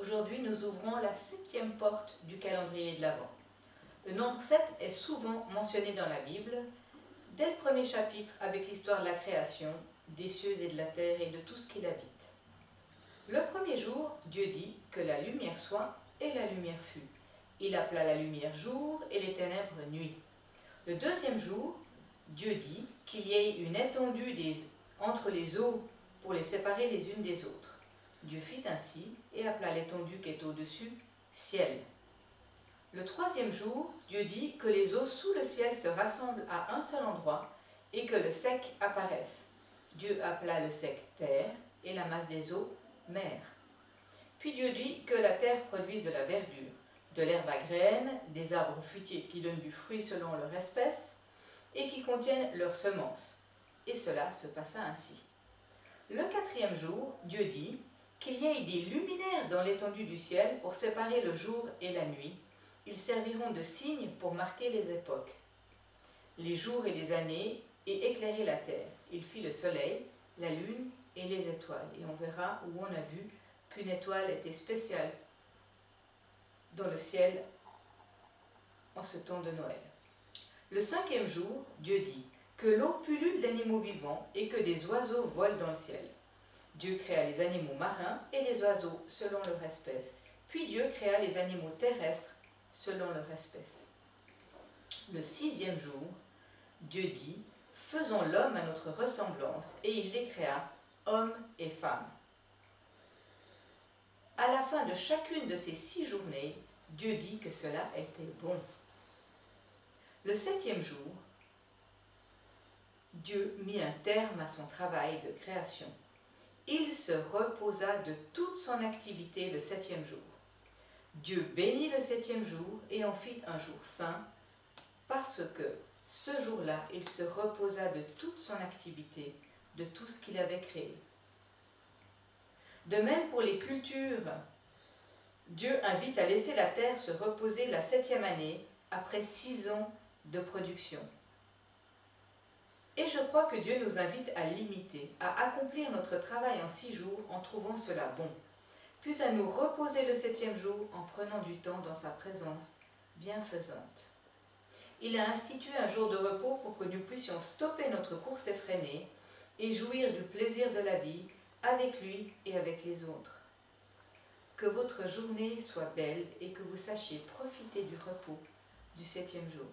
Aujourd'hui, nous ouvrons la 7e porte du calendrier de l'Avent. Le nombre 7 est souvent mentionné dans la Bible, dès le premier chapitre avec l'histoire de la création, des cieux et de la terre et de tout ce qui l'habite. Le premier jour, Dieu dit que la lumière soit et la lumière fut. Il appela la lumière jour et les ténèbres nuit. Le deuxième jour, Dieu dit qu'il y ait une étendue entre les eaux pour les séparer les unes des autres. Dieu fit ainsi et appela l'étendue qui est au-dessus ciel. Le troisième jour, Dieu dit que les eaux sous le ciel se rassemblent à un seul endroit et que le sec apparaisse. Dieu appela le sec terre et la masse des eaux mer. Puis Dieu dit que la terre produise de la verdure, de l'herbe à graines, des arbres fruitiers qui donnent du fruit selon leur espèce et qui contiennent leurs semences. Et cela se passa ainsi. Le quatrième jour, Dieu dit qu'il y ait des luminaires dans l'étendue du ciel pour séparer le jour et la nuit. Ils serviront de signes pour marquer les époques, les jours et les années, et éclairer la terre. Il fit le soleil, la lune et les étoiles. Et on verra où on a vu qu'une étoile était spéciale dans le ciel en ce temps de Noël. Le cinquième jour, Dieu dit que l'eau pullule d'animaux vivants et que des oiseaux volent dans le ciel. Dieu créa les animaux marins et les oiseaux selon leur espèce. Puis Dieu créa les animaux terrestres selon leur espèce. Le sixième jour, Dieu dit « Faisons l'homme à notre ressemblance » et il les créa, hommes et femmes. À la fin de chacune de ces 6 journées, Dieu dit que cela était bon. Le septième jour, Dieu mit un terme à son travail de création. Il se reposa de toute son activité le 7e jour. Dieu bénit le 7e jour et en fit un jour saint, parce que ce jour-là, il se reposa de toute son activité, de tout ce qu'il avait créé. De même pour les cultures, Dieu invite à laisser la terre se reposer la 7e année, après 6 ans de production. Et je crois que Dieu nous invite à l'imiter, à accomplir notre travail en 6 jours en trouvant cela bon, puis à nous reposer le 7e jour en prenant du temps dans sa présence bienfaisante. Il a institué un jour de repos pour que nous puissions stopper notre course effrénée et jouir du plaisir de la vie avec lui et avec les autres. Que votre journée soit belle et que vous sachiez profiter du repos du 7e jour.